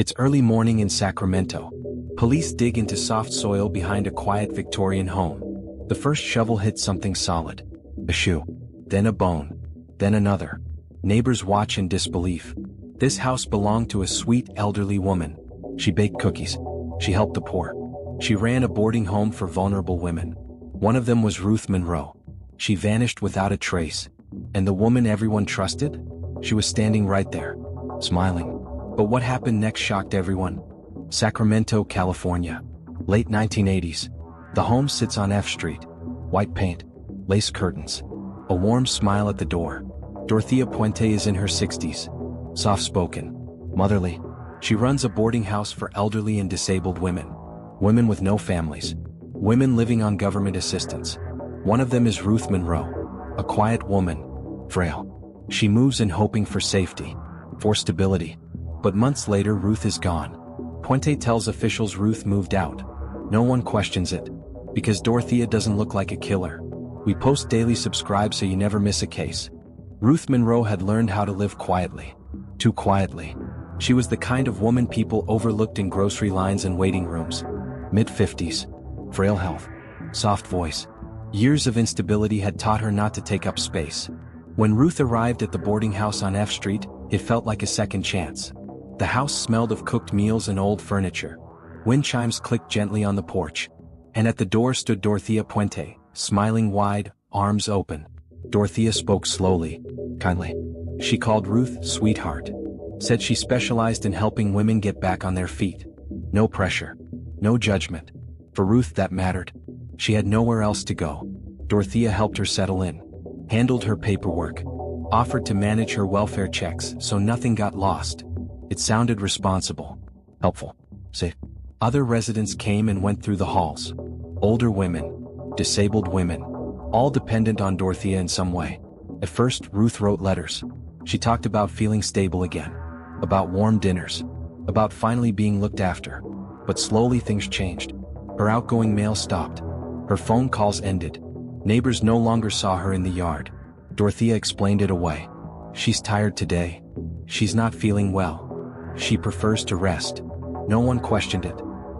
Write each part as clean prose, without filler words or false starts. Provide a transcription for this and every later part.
It's early morning in Sacramento. Police dig into soft soil behind a quiet Victorian home. The first shovel hits something solid. A shoe. Then a bone. Then another. Neighbors watch in disbelief. This house belonged to a sweet elderly woman. She baked cookies. She helped the poor. She ran a boarding home for vulnerable women. One of them was Ruth Monroe. She vanished without a trace. And the woman everyone trusted? She was standing right there, smiling. But what happened next shocked everyone. Sacramento, California. Late 1980s. The home sits on F Street. White paint. Lace curtains. A warm smile at the door. Dorothea Puente is in her 60s. Soft-spoken. Motherly. She runs a boarding house for elderly and disabled women. Women with no families. Women living on government assistance. One of them is Ruth Monroe. A quiet woman. Frail. She moves in hoping for safety. For stability. But months later Ruth is gone. Puente tells officials Ruth moved out. No one questions it. Because Dorothea doesn't look like a killer. We post daily, subscribe so you never miss a case. Ruth Monroe had learned how to live quietly. Too quietly. She was the kind of woman people overlooked in grocery lines and waiting rooms. Mid-50s. Frail health. Soft voice. Years of instability had taught her not to take up space. When Ruth arrived at the boarding house on F Street, it felt like a second chance. The house smelled of cooked meals and old furniture. Wind chimes clicked gently on the porch. And at the door stood Dorothea Puente, smiling wide, arms open. Dorothea spoke slowly, kindly. She called Ruth sweetheart. Said she specialized in helping women get back on their feet. No pressure. No judgment. For Ruth that mattered. She had nowhere else to go. Dorothea helped her settle in. Handled her paperwork. Offered to manage her welfare checks so nothing got lost. It sounded responsible. Helpful. Safe. Other residents came and went through the halls. Older women. Disabled women. All dependent on Dorothea in some way. At first, Ruth wrote letters. She talked about feeling stable again. About warm dinners. About finally being looked after. But slowly things changed. Her outgoing mail stopped. Her phone calls ended. Neighbors no longer saw her in the yard. Dorothea explained it away. She's tired today. She's not feeling well. She prefers to rest. No one questioned it.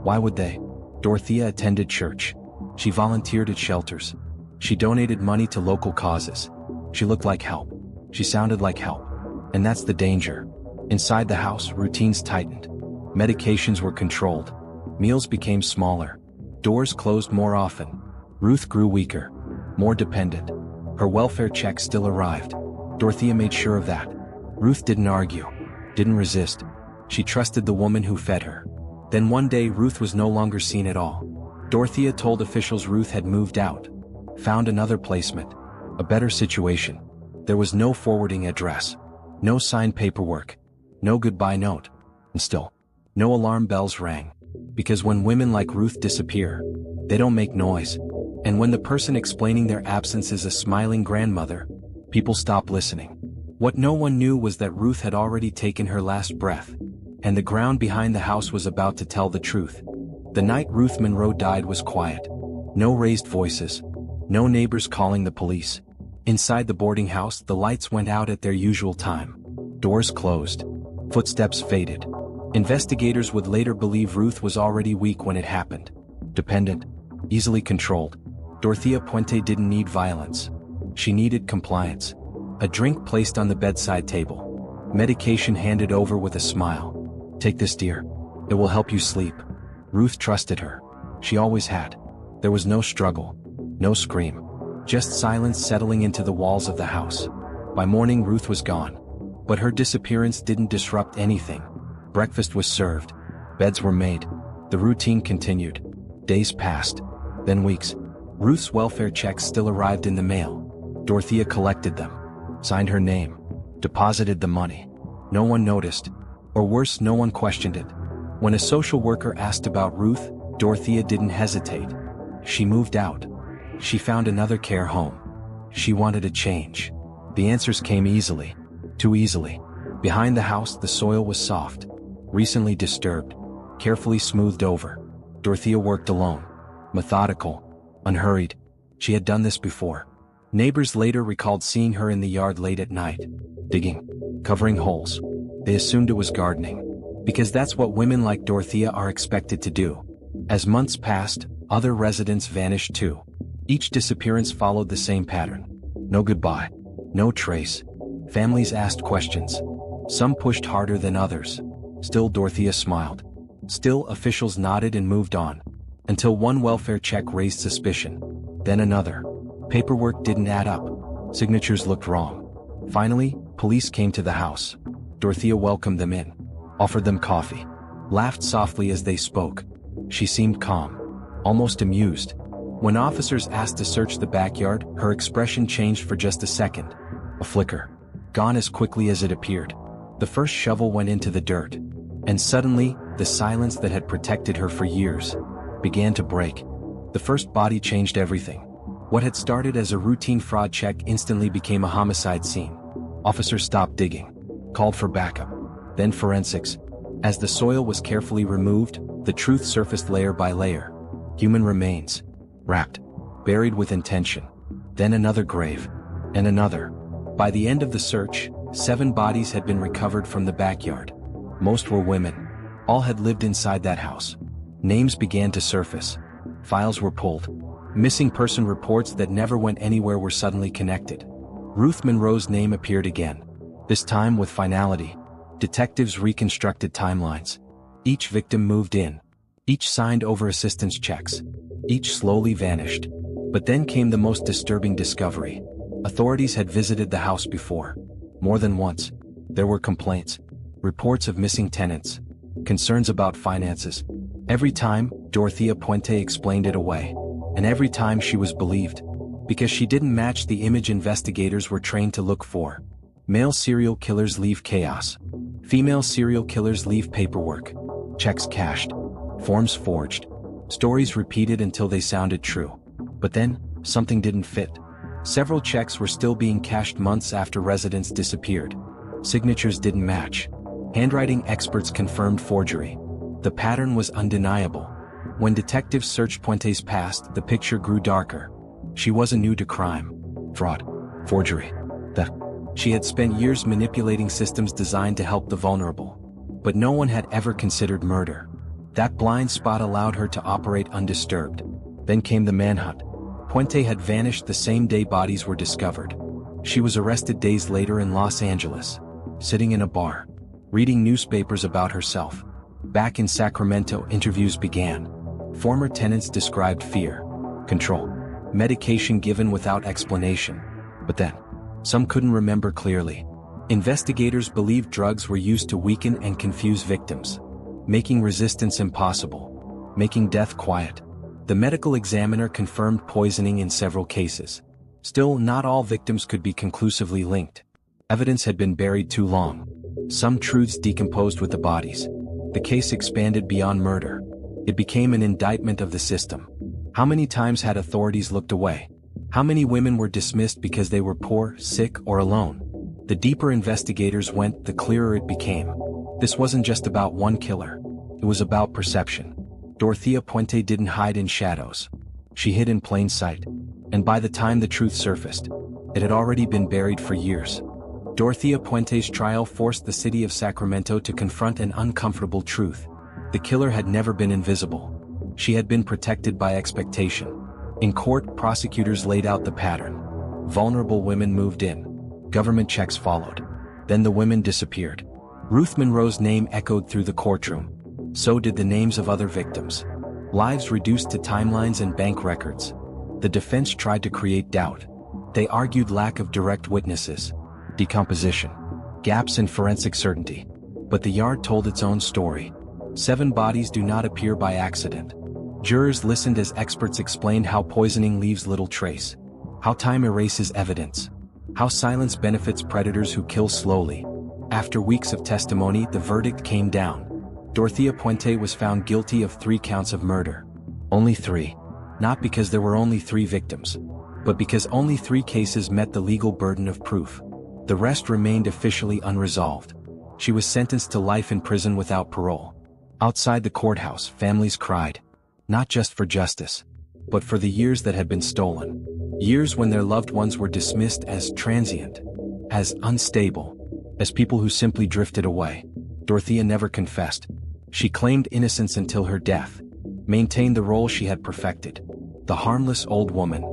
Why would they? Dorothea attended church. She volunteered at shelters. She donated money to local causes. She looked like help. She sounded like help. And that's the danger. Inside the house, routines tightened. Medications were controlled. Meals became smaller. Doors closed more often. Ruth grew weaker. More dependent. Her welfare checks still arrived. Dorothea made sure of that. Ruth didn't argue. Didn't resist. She trusted the woman who fed her. Then one day Ruth was no longer seen at all. Dorothea told officials Ruth had moved out. Found another placement. A better situation. There was no forwarding address. No signed paperwork. No goodbye note. And still, no alarm bells rang. Because when women like Ruth disappear, they don't make noise. And when the person explaining their absence is a smiling grandmother, people stop listening. What no one knew was that Ruth had already taken her last breath. And the ground behind the house was about to tell the truth. The night Ruth Monroe died was quiet. No raised voices. No neighbors calling the police. Inside the boarding house, the lights went out at their usual time. Doors closed. Footsteps faded. Investigators would later believe Ruth was already weak when it happened. Dependent. Easily controlled. Dorothea Puente didn't need violence. She needed compliance. A drink placed on the bedside table. Medication handed over with a smile. Take this, dear. It will help you sleep. Ruth trusted her. She always had. There was no struggle. No scream. Just silence settling into the walls of the house. By morning Ruth was gone. But her disappearance didn't disrupt anything. Breakfast was served. Beds were made. The routine continued. Days passed. Then weeks. Ruth's welfare checks still arrived in the mail. Dorothea collected them. Signed her name. Deposited the money. No one noticed. Or worse, no one questioned it. When a social worker asked about Ruth, Dorothea didn't hesitate. She moved out. She found another care home. She wanted a change. The answers came easily. Too easily. Behind the house, the soil was soft. Recently disturbed. Carefully smoothed over. Dorothea worked alone. Methodical. Unhurried. She had done this before. Neighbors later recalled seeing her in the yard late at night. Digging. Covering holes. They assumed it was gardening. Because that's what women like Dorothea are expected to do. As months passed, other residents vanished too. Each disappearance followed the same pattern. No goodbye. No trace. Families asked questions. Some pushed harder than others. Still Dorothea smiled. Still officials nodded and moved on. Until one welfare check raised suspicion. Then another. Paperwork didn't add up. Signatures looked wrong. Finally, police came to the house. Dorothea welcomed them in. Offered them coffee. Laughed softly as they spoke. She seemed calm. Almost amused. When officers asked to search the backyard, her expression changed for just a second. A flicker. Gone as quickly as it appeared. The first shovel went into the dirt. And suddenly, the silence that had protected her for years began to break. The first body changed everything. What had started as a routine fraud check instantly became a homicide scene. Officers stopped digging. Called for backup. Then forensics. As the soil was carefully removed, the truth surfaced layer by layer. Human remains. Wrapped. Buried with intention. Then another grave. And another. By the end of the search, 7 bodies had been recovered from the backyard. Most were women. All had lived inside that house. Names began to surface. Files were pulled. Missing person reports that never went anywhere were suddenly connected. Ruth Monroe's name appeared again. This time with finality. Detectives reconstructed timelines. Each victim moved in. Each signed over assistance checks. Each slowly vanished. But then came the most disturbing discovery. Authorities had visited the house before. More than once. There were complaints. Reports of missing tenants. Concerns about finances. Every time, Dorothea Puente explained it away. And every time she was believed. Because she didn't match the image investigators were trained to look for. Male serial killers leave chaos. Female serial killers leave paperwork. Checks cashed. Forms forged. Stories repeated until they sounded true. But then, something didn't fit. Several checks were still being cashed months after residents disappeared. Signatures didn't match. Handwriting experts confirmed forgery. The pattern was undeniable. When detectives searched Puente's past, the picture grew darker. She wasn't new to crime. Fraud. Forgery. Theft. She had spent years manipulating systems designed to help the vulnerable. But no one had ever considered murder. That blind spot allowed her to operate undisturbed. Then came the manhunt. Puente had vanished the same day bodies were discovered. She was arrested days later in Los Angeles. Sitting in a bar. Reading newspapers about herself. Back in Sacramento, interviews began. Former tenants described fear. Control. Medication given without explanation. But then, some couldn't remember clearly. Investigators believed drugs were used to weaken and confuse victims. Making resistance impossible. Making death quiet. The medical examiner confirmed poisoning in several cases. Still, not all victims could be conclusively linked. Evidence had been buried too long. Some truths decomposed with the bodies. The case expanded beyond murder. It became an indictment of the system. How many times had authorities looked away? How many women were dismissed because they were poor, sick, or alone? The deeper investigators went, the clearer it became. This wasn't just about one killer. It was about perception. Dorothea Puente didn't hide in shadows. She hid in plain sight. And by the time the truth surfaced, it had already been buried for years. Dorothea Puente's trial forced the city of Sacramento to confront an uncomfortable truth. The killer had never been invisible. She had been protected by expectation. In court, prosecutors laid out the pattern. Vulnerable women moved in. Government checks followed. Then the women disappeared. Ruth Monroe's name echoed through the courtroom. So did the names of other victims. Lives reduced to timelines and bank records. The defense tried to create doubt. They argued lack of direct witnesses, decomposition, gaps in forensic certainty. But the yard told its own story. 7 bodies do not appear by accident. Jurors listened as experts explained how poisoning leaves little trace, how time erases evidence, how silence benefits predators who kill slowly. After weeks of testimony, the verdict came down. Dorothea Puente was found guilty of 3 counts of murder. Only 3. Not because there were only 3 victims, but because only 3 cases met the legal burden of proof. The rest remained officially unresolved. She was sentenced to life in prison without parole. Outside the courthouse, families cried. Not just for justice, but for the years that had been stolen. Years when their loved ones were dismissed as transient, as unstable, as people who simply drifted away. Dorothea never confessed. She claimed innocence until her death, maintained the role she had perfected, the harmless old woman.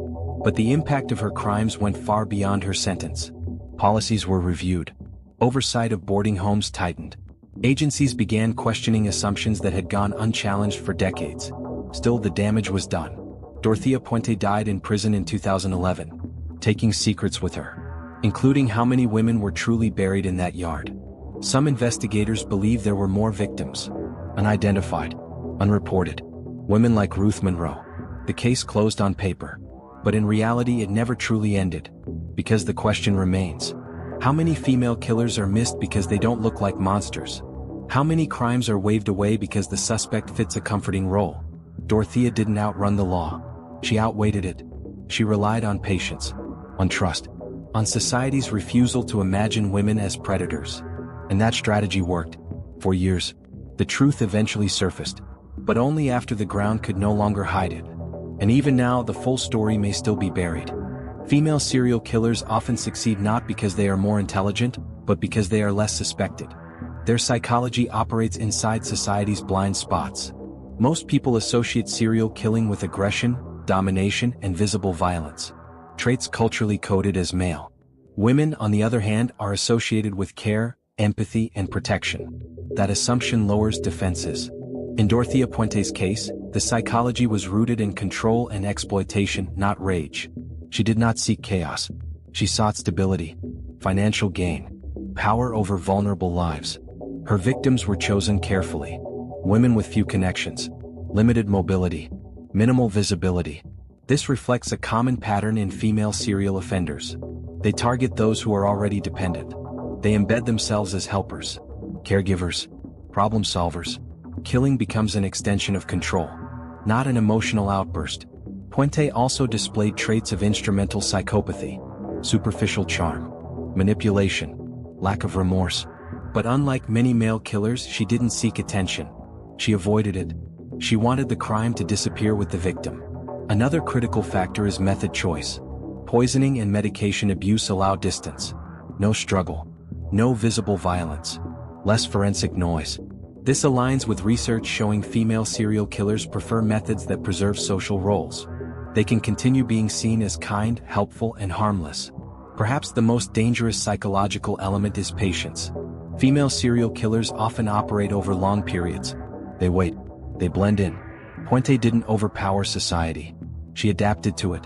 But the impact of her crimes went far beyond her sentence. Policies were reviewed. Oversight of boarding homes tightened. Agencies began questioning assumptions that had gone unchallenged for decades. Still, the damage was done. Dorothea Puente died in prison in 2011, taking secrets with her, including how many women were truly buried in that yard. Some investigators believe there were more victims, unidentified, unreported, women like Ruth Monroe. The case closed on paper, but in reality it never truly ended, because the question remains: how many female killers are missed because they don't look like monsters? How many crimes are waved away because the suspect fits a comforting role? Dorothea didn't outrun the law. She outweighed it. She relied on patience, on trust, on society's refusal to imagine women as predators. And that strategy worked. For years, the truth eventually surfaced, but only after the ground could no longer hide it. And even now, the full story may still be buried. Female serial killers often succeed not because they are more intelligent, but because they are less suspected. Their psychology operates inside society's blind spots. Most people associate serial killing with aggression, domination, and visible violence, traits culturally coded as male. Women, on the other hand, are associated with care, empathy, and protection. That assumption lowers defenses. In Dorothea Puente's case, the psychology was rooted in control and exploitation, not rage. She did not seek chaos. She sought stability, financial gain, power over vulnerable lives. Her victims were chosen carefully. Women with few connections, limited mobility, minimal visibility. This reflects a common pattern in female serial offenders. They target those who are already dependent. They embed themselves as helpers, caregivers, problem solvers. Killing becomes an extension of control, not an emotional outburst. Puente also displayed traits of instrumental psychopathy, superficial charm, manipulation, lack of remorse. But unlike many male killers, she didn't seek attention. She avoided it. She wanted the crime to disappear with the victim. Another critical factor is method choice. Poisoning and medication abuse allow distance. No struggle. No visible violence. Less forensic noise. This aligns with research showing female serial killers prefer methods that preserve social roles. They can continue being seen as kind, helpful, and harmless. Perhaps the most dangerous psychological element is patience. Female serial killers often operate over long periods. They wait. They blend in. Puente didn't overpower society. She adapted to it.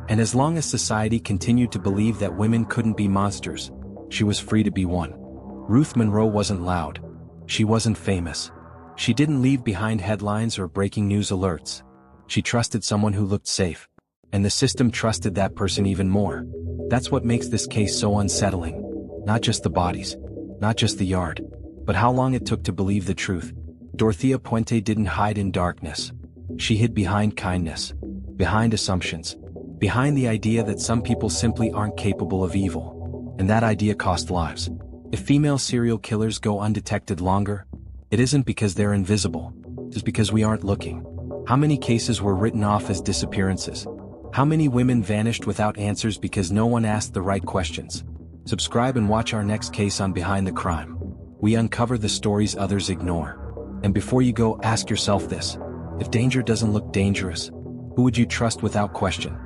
And as long as society continued to believe that women couldn't be monsters, she was free to be one. Ruth Monroe wasn't loud. She wasn't famous. She didn't leave behind headlines or breaking news alerts. She trusted someone who looked safe. And the system trusted that person even more. That's what makes this case so unsettling. Not just the bodies. Not just the yard. But how long it took to believe the truth. Dorothea Puente didn't hide in darkness. She hid behind kindness. Behind assumptions. Behind the idea that some people simply aren't capable of evil. And that idea cost lives. If female serial killers go undetected longer, it isn't because they're invisible. It's because we aren't looking. How many cases were written off as disappearances? How many women vanished without answers because no one asked the right questions? Subscribe and watch our next case on Behind the Crime. We uncover the stories others ignore. And before you go, ask yourself this: if danger doesn't look dangerous, who would you trust without question?